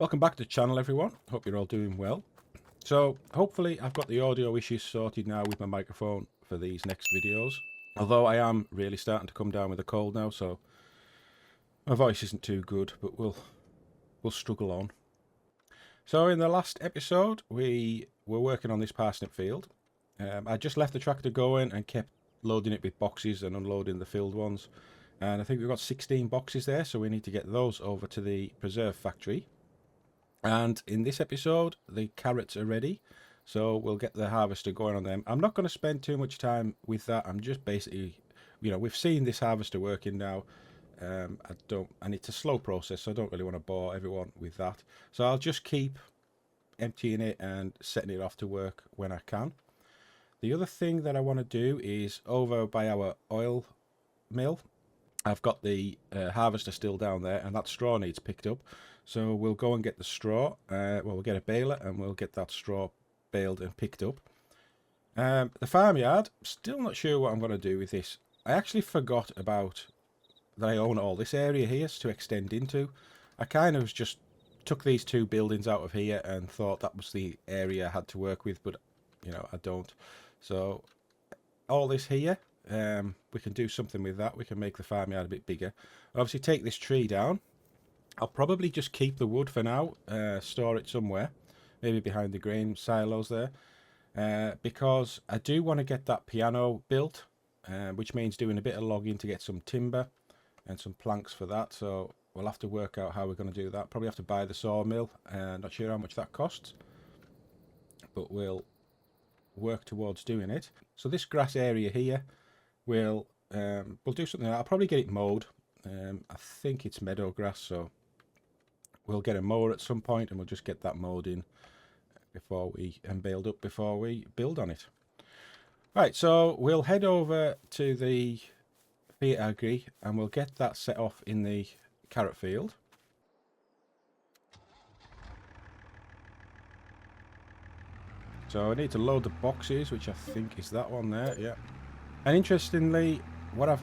Welcome back to the channel, everyone. Hope you're all doing well. So hopefully I've got the audio issues sorted now with my microphone for these next videos. Although I am really starting to come down with a cold now, so my voice isn't too good, but we'll struggle on. So in the last episode we were working on this parsnip field. I just left the tractor going and kept loading it with boxes and unloading the filled ones. And I think we've got 16 boxes there, so we need to get those over to the preserve factory. And in this episode, the carrots are ready, so we'll get the harvester going on them. I'm not going to spend too much time with that. I'm just basically, we've seen this harvester working now. And it's a slow process, so I don't really want to bore everyone with that. So I'll just keep emptying it and setting it off to work when I can. The other thing that I want to do is over by our oil mill. I've got the harvester still down there, and that straw needs picked up. So we'll go and get the straw. We'll get a baler and we'll get that straw baled and picked up. The farmyard, still not sure what I'm going to do with this. I actually forgot about that I own all this area here to extend into. I kind of just took these two buildings out of here and thought that was the area I had to work with, but I don't. So all this here, we can do something with that. We can make the farmyard a bit bigger. Obviously take this tree down. I'll probably just keep the wood for now, store it somewhere, maybe behind the grain silos there, because I do want to get that piano built, which means doing a bit of logging to get some timber and some planks for that. So we'll have to work out how we're going to do that. Probably have to buy the sawmill. Not sure how much that costs, but we'll work towards doing it. So this grass area here, we'll do something. I'll probably get it mowed. I think it's meadow grass, so we'll get a mower at some point and we'll just get that mowed in and baled up before we build on it. Right, so we'll head over to the Fiat Agri and we'll get that set off in the carrot field. So I need to load the boxes, which I think is that one there, yeah. And interestingly, what I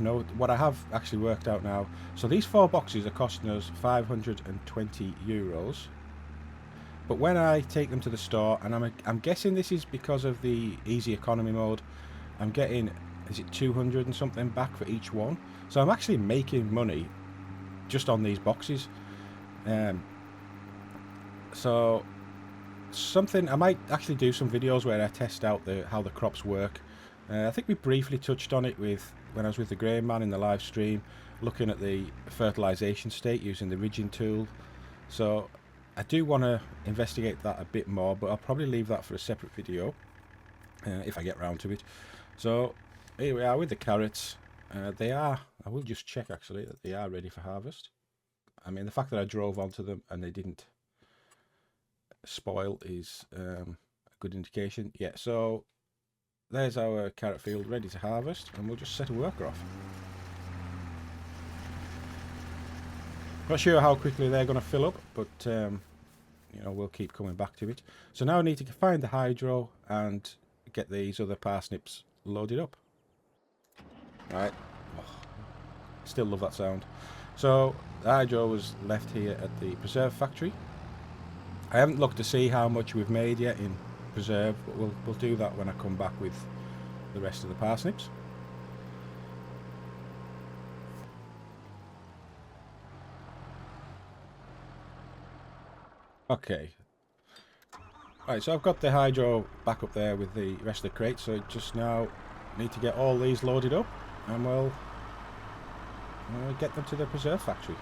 have actually worked out now, so these 4 boxes are costing us €520. But when I take them to the store, and I'm guessing this is because of the easy economy mode, I'm getting, is it 200 and something back for each one? So I'm actually making money just on these boxes. So something, I might actually do some videos where I test out how the crops work. I think we briefly touched on it when I was with the grain man in the live stream, looking at the fertilization state using the ridging tool. So I do want to investigate that a bit more, but I'll probably leave that for a separate video if I get round to it. So here we are with the carrots. I will just check actually that they are ready for harvest. I mean, the fact that I drove onto them and they didn't spoil is a good indication. Yeah, so there's our carrot field ready to harvest, and we'll just set a worker off. Not sure how quickly they're going to fill up, but we'll keep coming back to it. So now I need to find the hydro and get these other parsnips loaded up. Right, still love that sound. So the hydro was left here at the preserve factory. I haven't looked to see how much we've made yet in preserve, but we'll do that when I come back with the rest of the parsnips. Okay, right, so I've got the hydro back up there with the rest of the crates, so just now need to get all these loaded up and we'll get them to the preserve factory.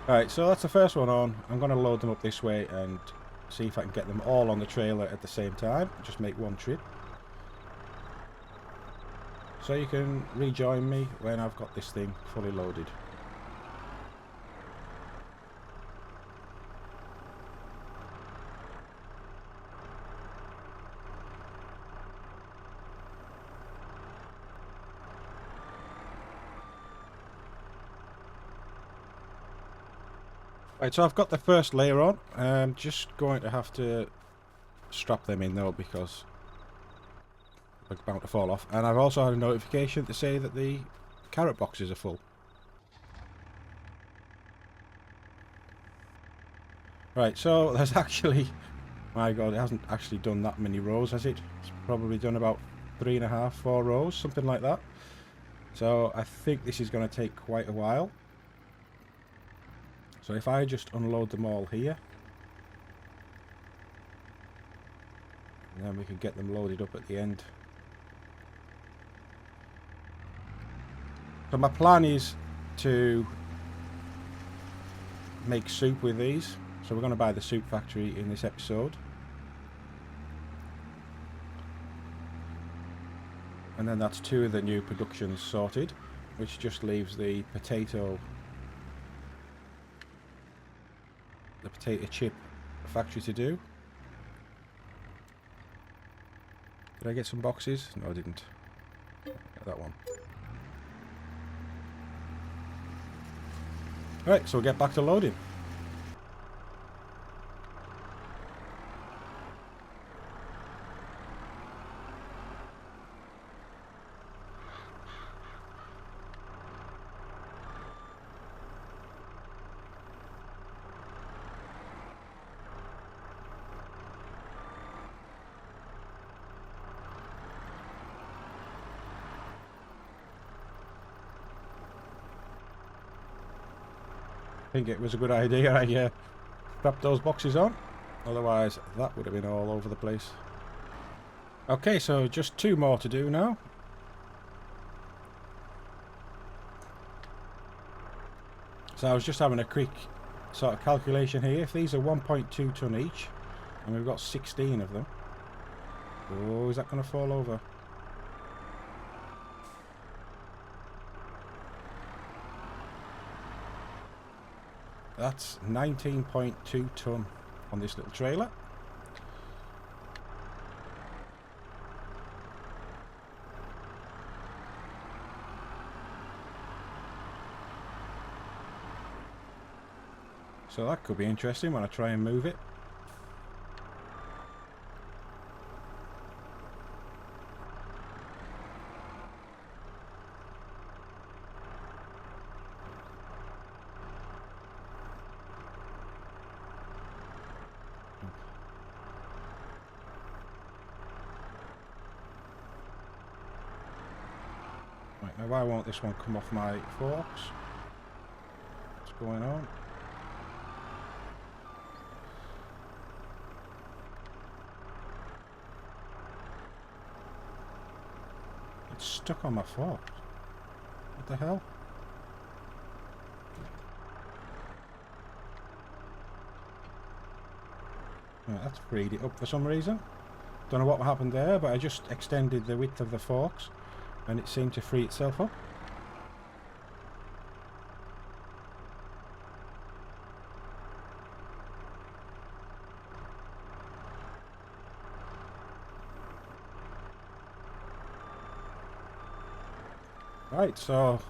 Alright, so that's the first one on. I'm going to load them up this way and see if I can get them all on the trailer at the same time. Just make one trip. So you can rejoin me when I've got this thing fully loaded. Right, so I've got the first layer on. I'm just going to have to strap them in though because they're about to fall off. And I've also had a notification to say that the carrot boxes are full. Right, so there's actually, my god, it hasn't actually done that many rows, has it? It's probably done about 3.5, 4 rows, something like that. So I think this is going to take quite a while. So if I just unload them all here, and then we can get them loaded up at the end. So my plan is to make soup with these. So we're going to buy the soup factory in this episode. And then that's 2 of the new productions sorted, which just leaves the potato chip factory to do. Did I get some boxes? No, I didn't. Get that one. Right, so we'll get back to loading. I think it was a good idea I strapped those boxes on, otherwise that would have been all over the place. Okay, so just 2 more to do now. So I was just having a quick sort of calculation here. If these are 1.2 ton each, and we've got 16 of them, oh, is that going to fall over? That's 19.2 ton on this little trailer. So that could be interesting when I try and move it. Right, now why won't this one come off my forks? What's going on? It's stuck on my fork. What the hell? Right, that's freed it up for some reason. Don't know what happened there, but I just extended the width of the forks and it seemed to free itself up. Right, so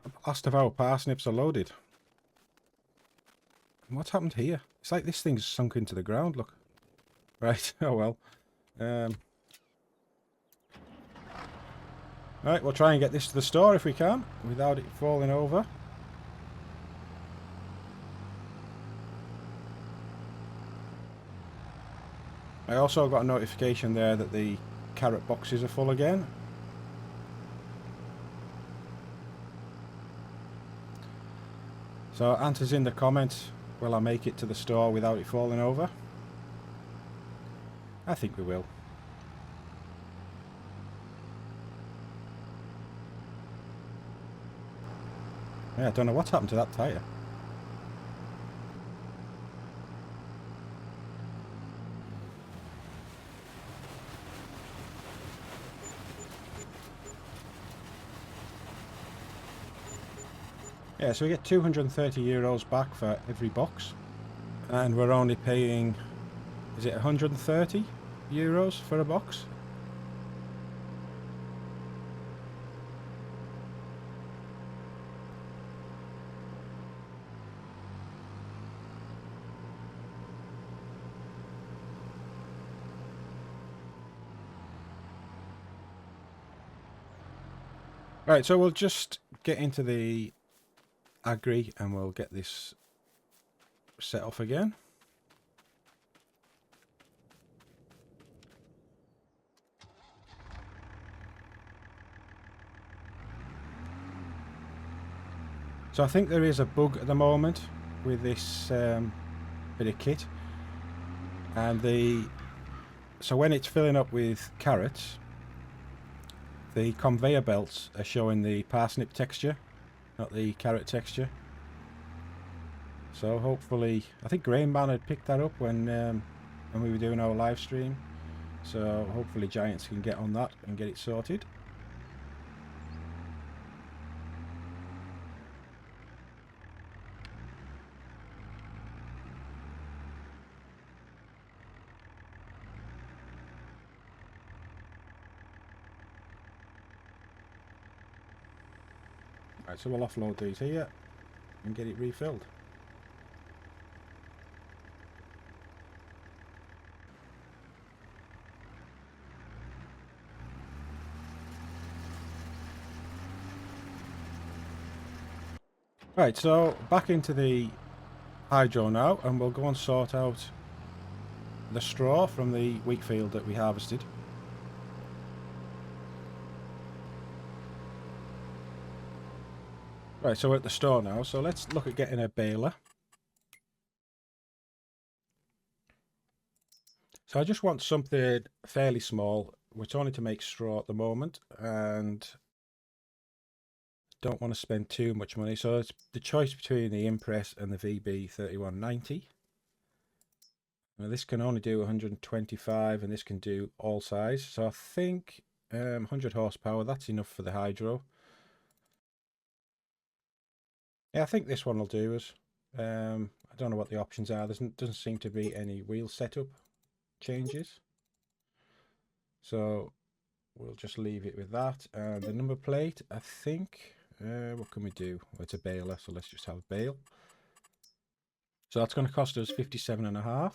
the last of our parsnips are loaded. What's happened here? It's like this thing's sunk into the ground, look. Right, oh well. Right, we'll try and get this to the store if we can, without it falling over. I also got a notification there that the carrot boxes are full again. So answers in the comments, will I make it to the store without it falling over? I think we will. Yeah, I don't know what's happened to that tyre. Yeah, so we get €230 back for every box, and we're only paying, is it €130 for a box? Right, so we'll just get into the Agri and we'll get this set off again. So I think there is a bug at the moment with this bit of kit, and so when it's filling up with carrots, the conveyor belts are showing the parsnip texture, not the carrot texture. So hopefully, I think Grain Man had picked that up when we were doing our live stream. So hopefully Giants can get on that and get it sorted. Right, so we'll offload these here and get it refilled. Right, so back into the hydro now, and we'll go and sort out the straw from the wheat field that we harvested. Right, so we're at the store now, so let's look at getting a baler. So I just want something fairly small. We're only to make straw at the moment, and don't want to spend too much money. So it's the choice between the Impress and the VB3190. Now this can only do 125, and this can do all size. So I think 100 horsepower, that's enough for the hydro. Yeah, I think this one will do us. I don't know what the options are. There doesn't seem to be any wheel setup changes. So we'll just leave it with that. And the number plate, I think, what can we do? Well, it's a baler, so let's just have bale. So that's going to cost us 57.5.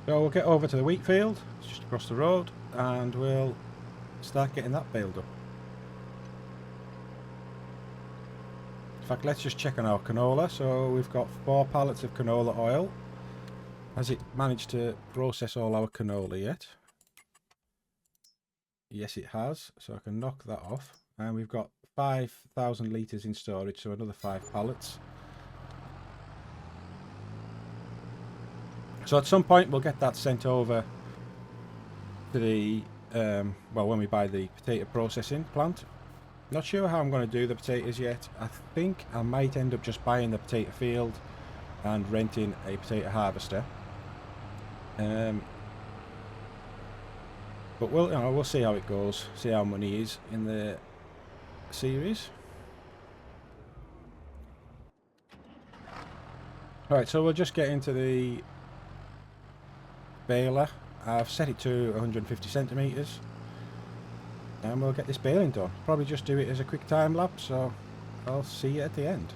So we'll get over to the wheat field, it's just across the road, and we'll start getting that baled up. In fact, let's just check on our canola. So we've got 4 pallets of canola oil. Has it managed to process all our canola yet? Yes, it has. So I can knock that off. And we've got 5,000 litres in storage, so another 5 pallets. So at some point we'll get that sent over to the, well, when we buy the potato processing plant. Not sure how I'm going to do the potatoes yet. I think I might end up just buying the potato field and renting a potato harvester. But we'll see how it goes, see how money is in the series. Right, so we'll just get into the baler. I've set it to 150 centimeters, and we'll get this baling done. Probably just do it as a quick time lapse, so I'll see you at the end.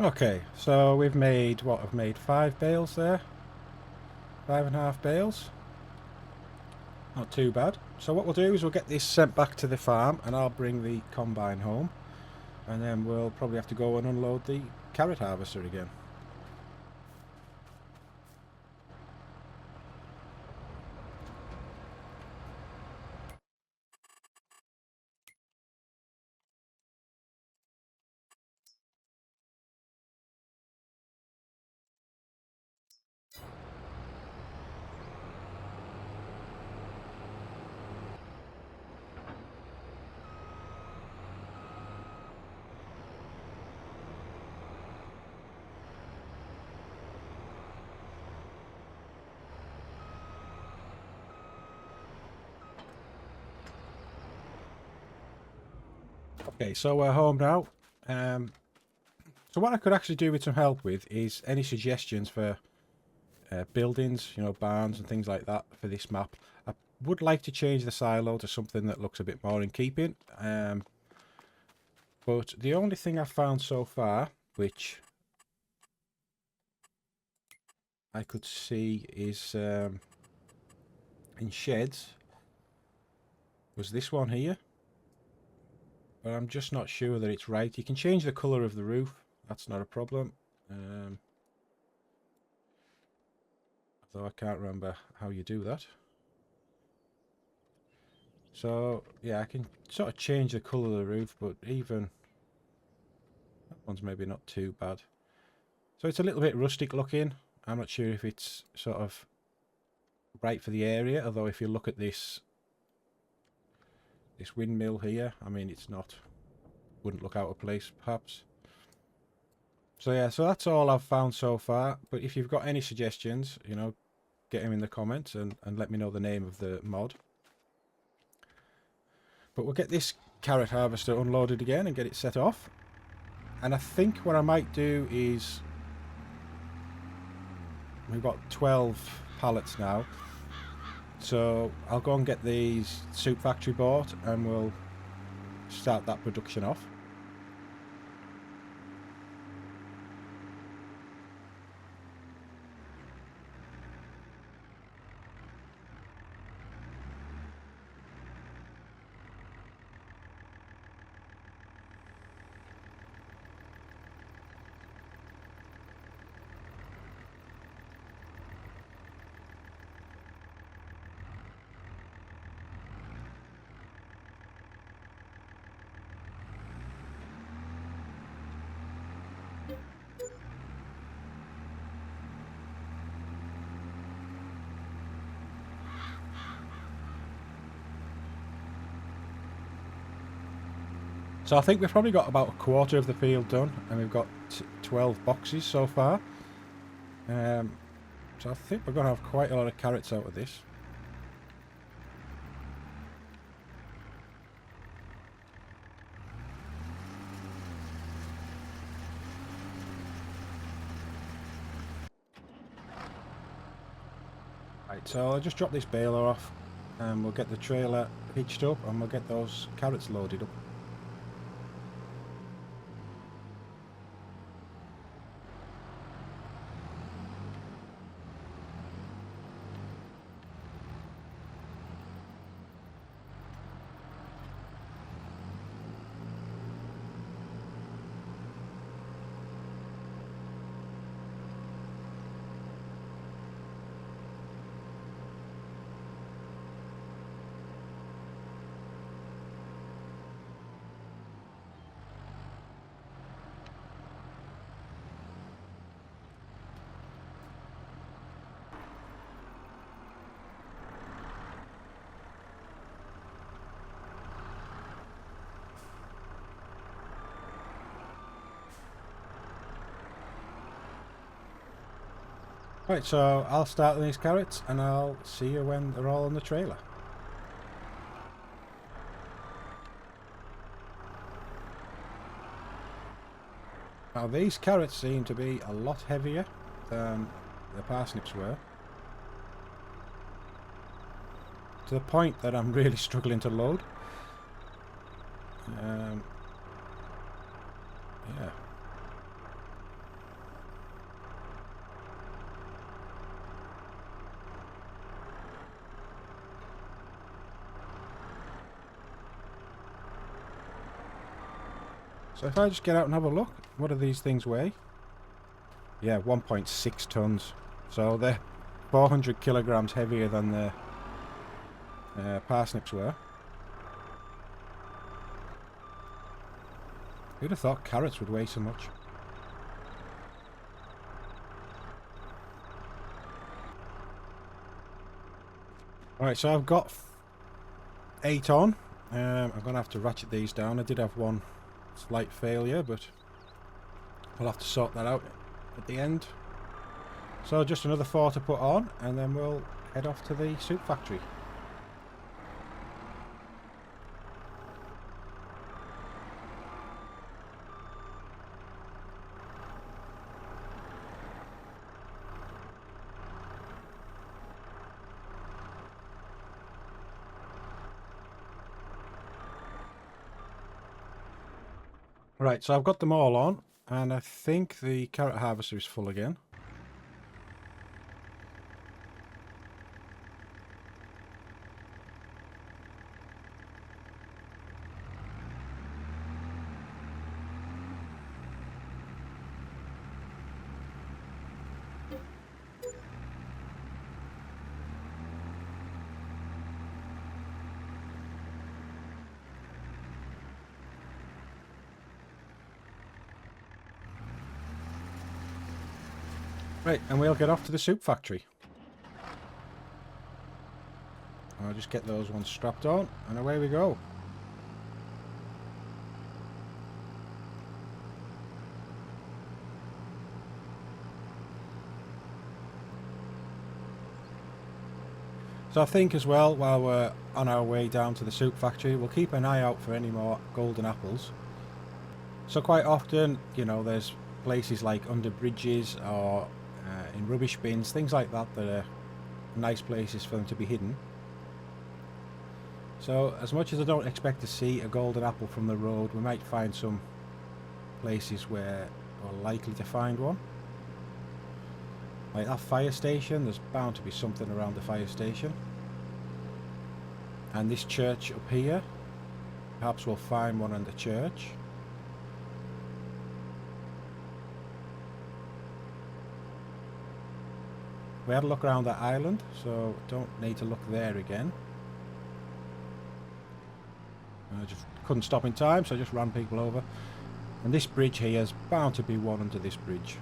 Okay, so we've made, what, I've made 5 bales there. 5.5 bales. Not too bad. So what we'll do is we'll get this sent back to the farm and I'll bring the combine home. And then we'll probably have to go and unload the carrot harvester again. Okay, so we're home now. So what I could actually do with some help with is any suggestions for buildings, you know, barns and things like that for this map. I would like to change the silo to something that looks a bit more in keeping. But the only thing I've found so far, which I could see is in sheds, was this one here. But I'm just not sure that it's right. You can change the colour of the roof. That's not a problem. Though I can't remember how you do that. So, yeah, I can sort of change the colour of the roof, but even that one's maybe not too bad. So it's a little bit rustic looking. I'm not sure if it's sort of right for the area, although if you look at this windmill here, I mean, it's not, wouldn't look out of place perhaps. So yeah, so that's all I've found so far. But if you've got any suggestions, you know, get them in the comments and let me know the name of the mod. But we'll get this carrot harvester unloaded again and get it set off. And I think what I might do is, we've got 12 pallets now, so I'll go and get these soup factory bought and we'll start that production off. So I think we've probably got about a quarter of the field done, and we've got 12 boxes so far. So I think we're going to have quite a lot of carrots out of this. Right, so I'll just drop this baler off, and we'll get the trailer hitched up, and we'll get those carrots loaded up. Right, so I'll start these carrots and I'll see you when they're all on the trailer. Now these carrots seem to be a lot heavier than the parsnips were, to the point that I'm really struggling to load. Yeah. So if I just get out and have a look, what do these things weigh? Yeah, 1.6 tons. So they're 400 kilograms heavier than the parsnips were. Who'd have thought carrots would weigh so much? Alright, so I've got 8 on. I'm going to have to ratchet these down. I did have one slight failure, but I'll have to sort that out at the end. So just another 4 to put on, and then we'll head off to the soup factory. Right, so I've got them all on, and I think the carrot harvester is full again. Right, and we'll get off to the soup factory. I'll just get those ones strapped on, and away we go. So I think as well, while we're on our way down to the soup factory, we'll keep an eye out for any more golden apples. So quite often, you know, there's places like under bridges or in rubbish bins, things like that, that are nice places for them to be hidden. So as much as I don't expect to see a golden apple from the road, we might find some places where we're likely to find one. Like that fire station, there's bound to be something around the fire station. And this church up here, perhaps we'll find one in the church. We had a look around that island, so don't need to look there again. I just couldn't stop in time, so I just ran people over. And this bridge here is bound to be one under this bridge.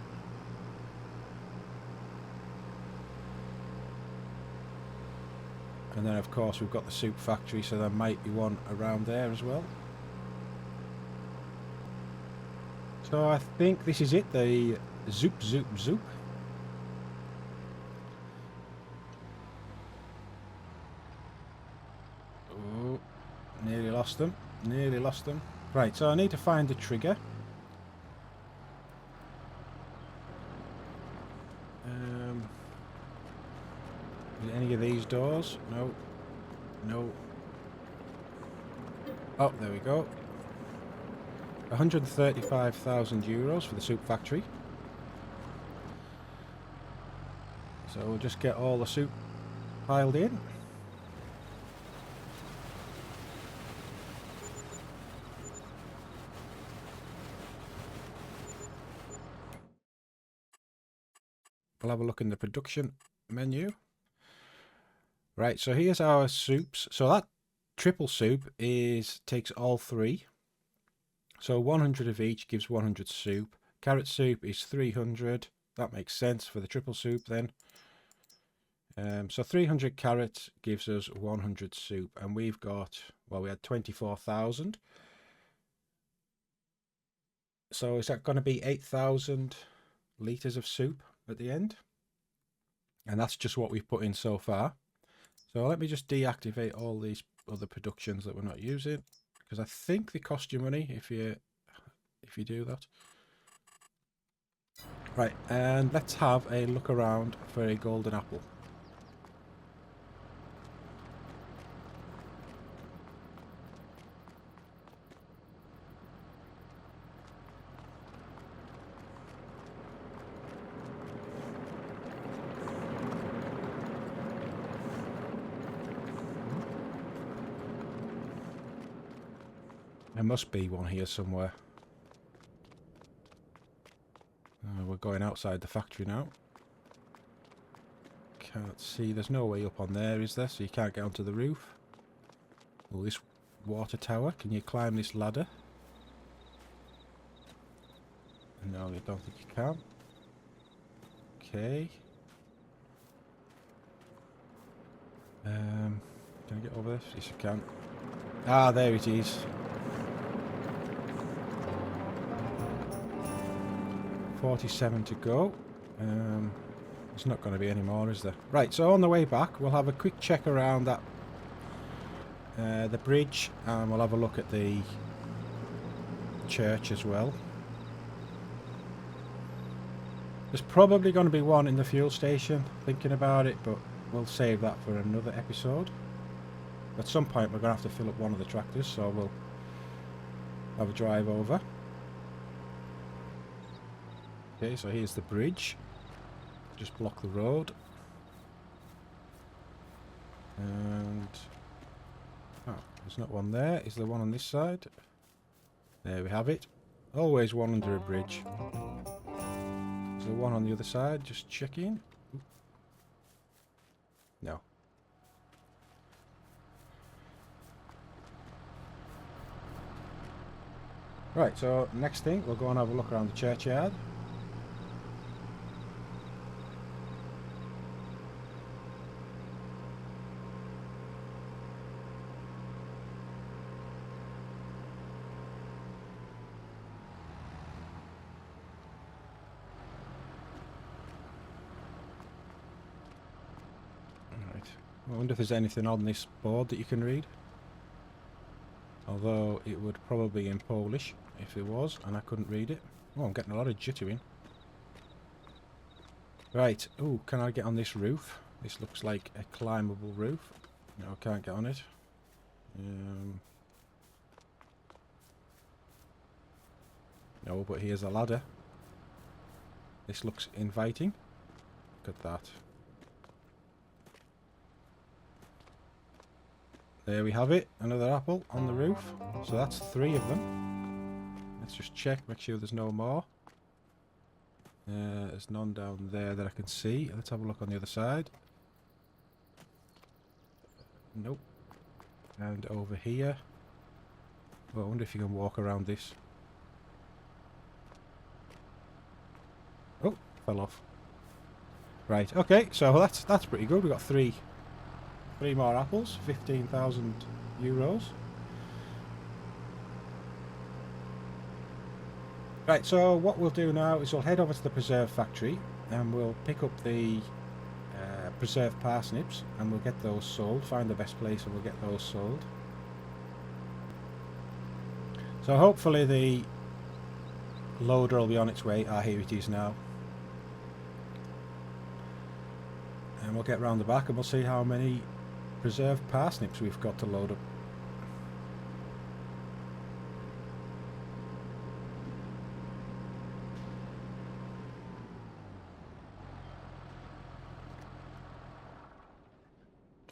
And then of course we've got the soup factory, so there might be one around there as well. So I think this is it, the Zup. Nearly lost them. Nearly lost them. Right, so I need to find the trigger. Is it any of these doors? No. No. Oh, there we go. 135,000 euros for the soup factory. So we'll just get all the soup piled in. We'll have a look in the production menu. Right, so here's our soups. So that triple soup takes all 3. So 100 of each gives 100 soup. Carrot soup is 300. That makes sense for the triple soup then. So 300 carrots gives us 100 soup. And we've got, well, we had 24,000. So is that going to be 8,000 litres of soup at the end? And that's just what we've put in so far. So let me just deactivate all these other productions that we're not using, because I think they cost you money if you do that. Right, and let's have a look around for a golden apple. There must be one here somewhere. We're going outside the factory now. Can't see, there's no way up on there, is there? So you can't get onto the roof. Oh, this water tower, can you climb this ladder? No, I don't think you can. Okay. Can I get over this? Yes, I can. Ah, there it is. $47 to go. There's not going to be any more, is there? Right, so on the way back, we'll have a quick check around that the bridge, and we'll have a look at the church as well. There's probably going to be one in the fuel station, thinking about it, but we'll save that for another episode. At some point, we're going to have to fill up one of the tractors, so we'll have a drive over. Okay, so here's the bridge. Just block the road. And... oh, there's not one there. Is there one on this side? There we have it. Always one under a bridge. Is there one on the other side? Just checking. No. Right, so next thing, we'll go and have a look around the churchyard. I wonder if there's anything on this board that you can read. Although it would probably be in Polish if there was, and I couldn't read it. Oh, I'm getting a lot of jittering. Right, oh, can I get on this roof? This looks like a climbable roof. No, I can't get on it. No, but here's a ladder. This looks inviting. Look at that. There we have it, another apple on the roof. So that's 3 of them. Let's just check, make sure there's no more. There's none down there that I can see. Let's have a look on the other side. Nope. And over here. Well, I wonder if you can walk around this. Oh, fell off. Right, okay, so that's pretty good. We've got 3 more apples, 15,000 euros. Right, so what we'll do now is we'll head over to the preserve factory and we'll pick up the preserved parsnips and we'll get those sold, find the best place and we'll get those sold. So hopefully the loader will be on its way. Ah, here it is now. And we'll get round the back and we'll see how many preserved parsnips we've got to load up.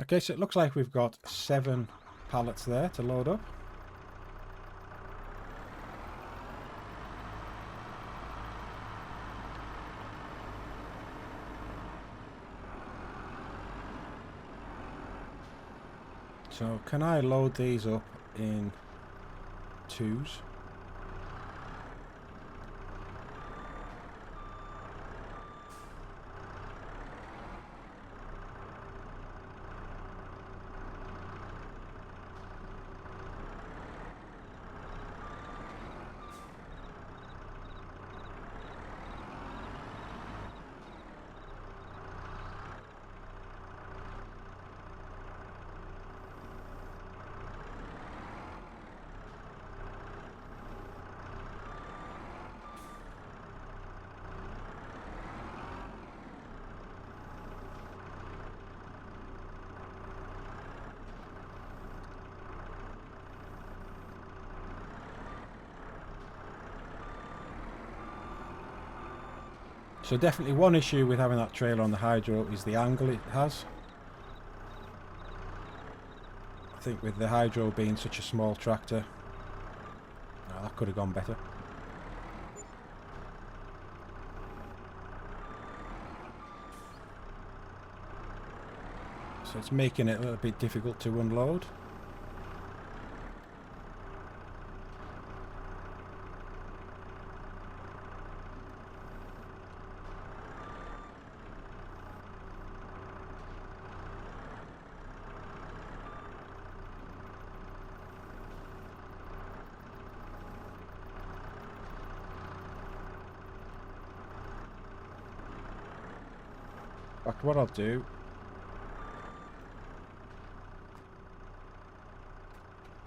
Okay, so it looks like we've got 7 pallets there to load up. So can I load these up in 2s? So definitely one issue with having that trailer on the hydro is the angle it has. I think with the hydro being such a small tractor, that could have gone better. So it's making it a little bit difficult to unload. But what I'll do,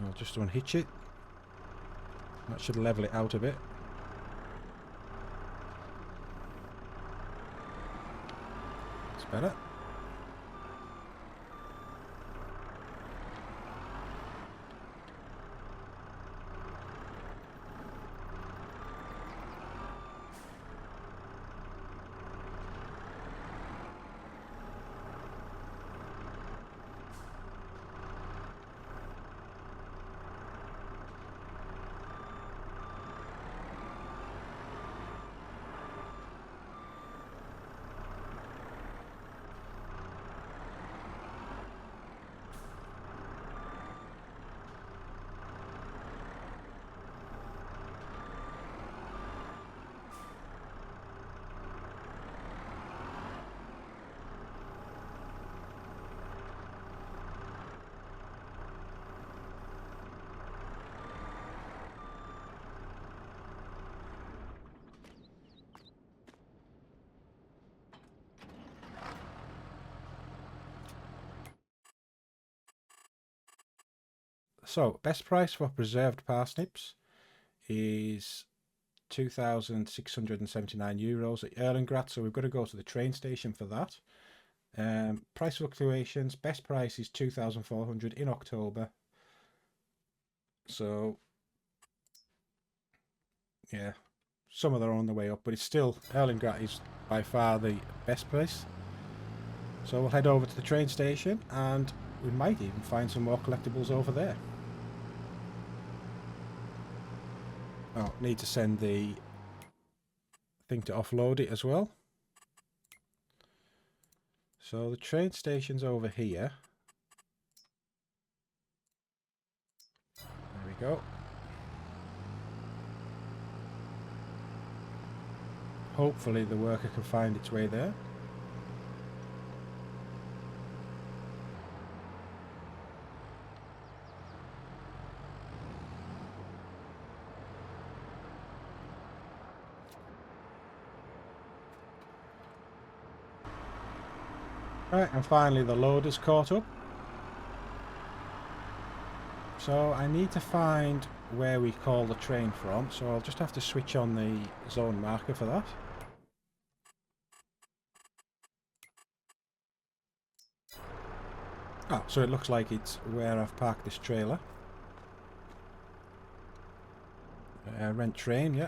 I'll just unhitch it. That should level it out a bit. It's better. So, best price for preserved parsnips is €2,679 at Erlengrath, so we've got to go to the train station for that. Price fluctuations, best price is 2,400 in October. So, yeah, some of them are on the way up, but it's still, Erlengrath is by far the best price. So we'll head over to the train station and we might even find some more collectibles over there. Oh, need to send the thing to offload it as well. So the train station's over here. There we go. Hopefully the worker can find its way there. Right, and finally the loader's caught up. So I need to find where we call the train from, so I'll just have to switch on the zone marker for that. Oh, so it looks like it's where I've parked this trailer. Rent train, yeah.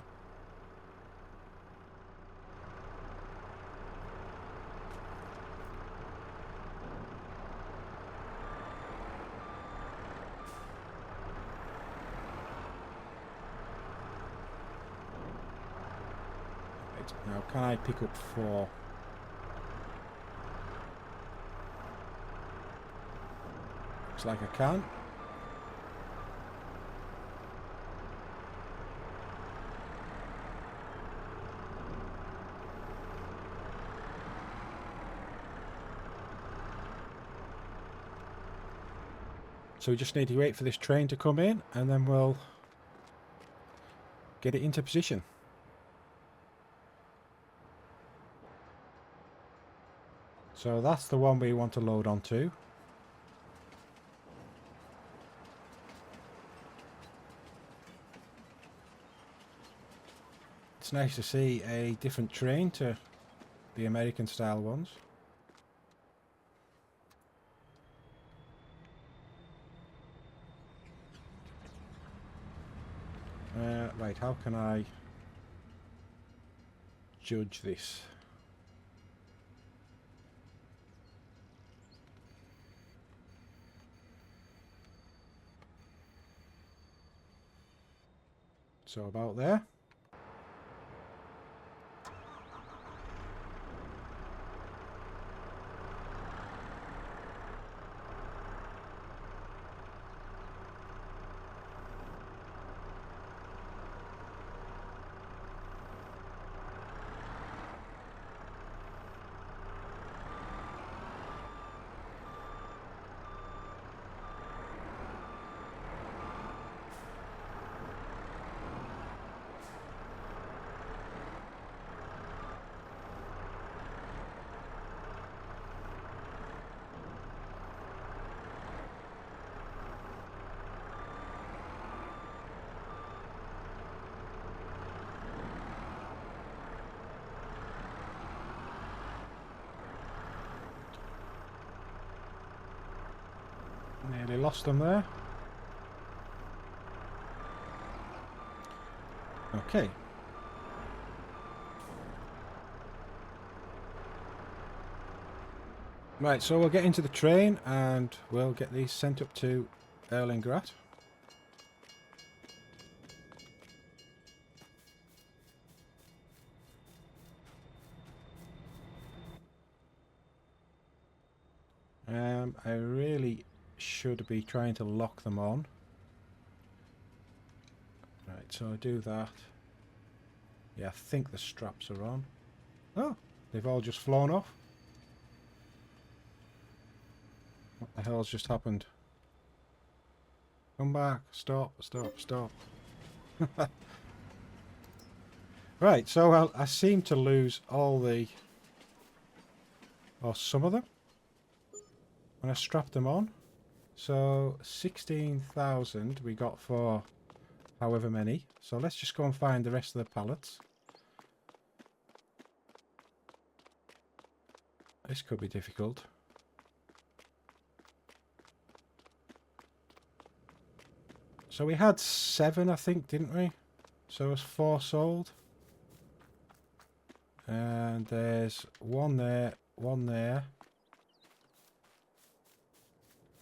Now, can I pick up 4? Looks like I can. So we just need to wait for this train to come in and then we'll get it into position. So that's the one we want to load onto. It's nice to see a different train to the American style ones. Right, how can I judge this? So about there. Nearly lost them there. Okay. Right, so we'll get into the train and we'll get these sent up to Erlingrat. I really should be trying to lock them on. Right, so I do that. Yeah, I think the straps are on. Oh, they've all just flown off. What the hell's just happened? Come back. Stop, stop, stop. Right, so I seem to lose all the... or some of them when I strap them on. So 16,000 we got for however many. So let's just go and find the rest of the pallets. This could be difficult. So we had 7, I think, didn't we? So there's 4 sold. And there's 1 there, 1 there.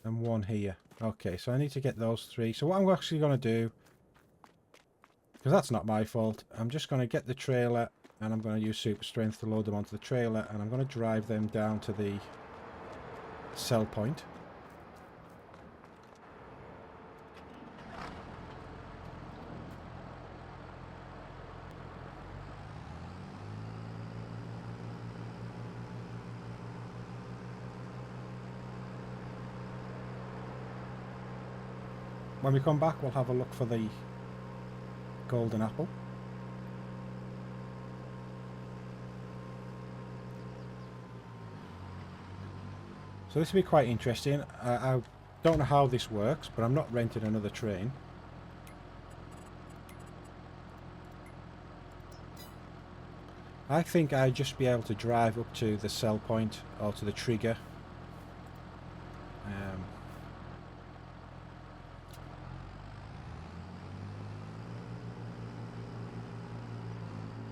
And 1 here. Okay, so I need to get those 3. So what I'm actually going to do, because that's not my fault, I'm just going to get the trailer and I'm going to use super strength to load them onto the trailer, and I'm going to drive them down to the sell point. When we come back, we'll have a look for the golden apple. So this will be quite interesting. I don't know how this works, but I'm not renting another train. I think I'd just be able to drive up to the sell point or to the trigger.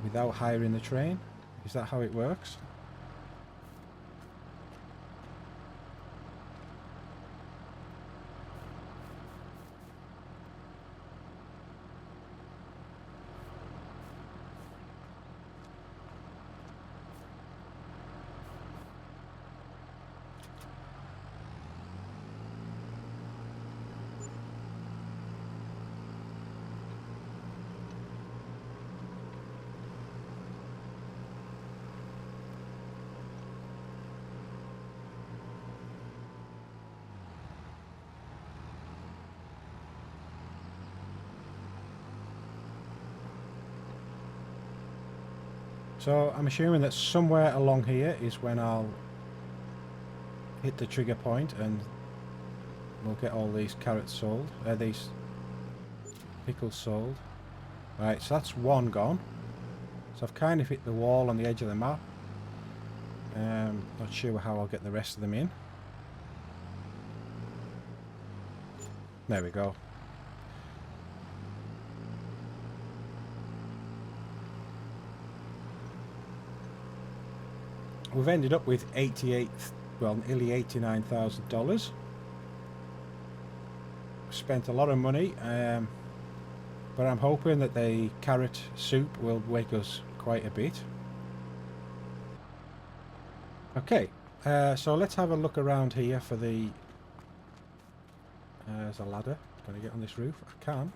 Without hiring the train? Is that how it works? So I'm assuming that somewhere along here is when I'll hit the trigger point and we'll get all these carrots sold, these pickles sold. Right, so that's 1 gone. So I've kind of hit the wall on the edge of the map. Not sure how I'll get the rest of them in. There we go. We've ended up with nearly $89,000. Spent a lot of money, but I'm hoping that the carrot soup will wake us quite a bit. Okay, so let's have a look around here for the... there's a ladder. Can I get on this roof? I can.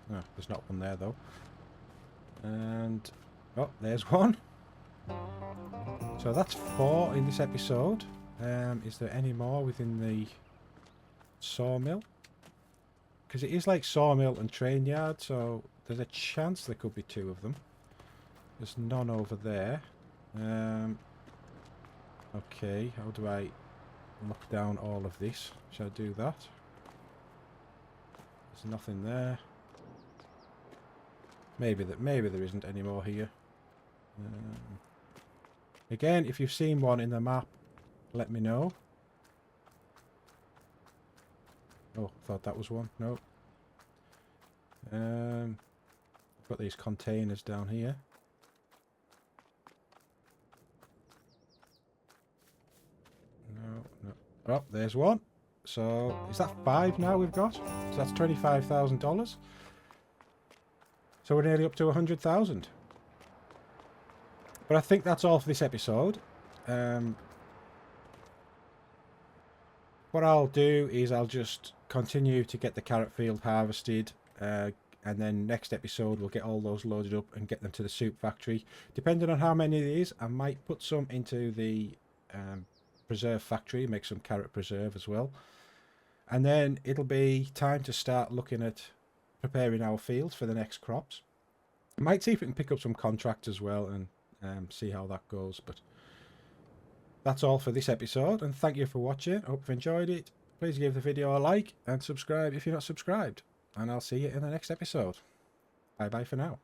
No, there's not one there though. And... oh, there's one. So that's 4 in this episode. Is there any more within the sawmill? Because it is like sawmill and train yard, so there's a chance there could be 2 of them. There's none over there. Okay, how do I lock down all of this? Shall I do that? There's nothing there. Maybe there isn't any more here. Again, if you've seen one in the map, let me know. Oh, thought that was one. No. Got these containers down here. No. Oh, there's one. So, is that 5 now we've got? So that's $25,000. So we're nearly up to 100,000. But I think that's all for this episode. What I'll do is I'll just continue to get the carrot field harvested, and then next episode we'll get all those loaded up and get them to the soup factory. Depending on how many there is, I might put some into the preserve factory, make some carrot preserve as well. And then it'll be time to start looking at preparing our fields for the next crops. I might see if we can pick up some contracts as well and see how that goes. But that's all for this episode, and thank you for watching. I hope you've enjoyed it. Please give the video a like and subscribe if you're not subscribed, and I'll see you in the next episode. Bye bye for now.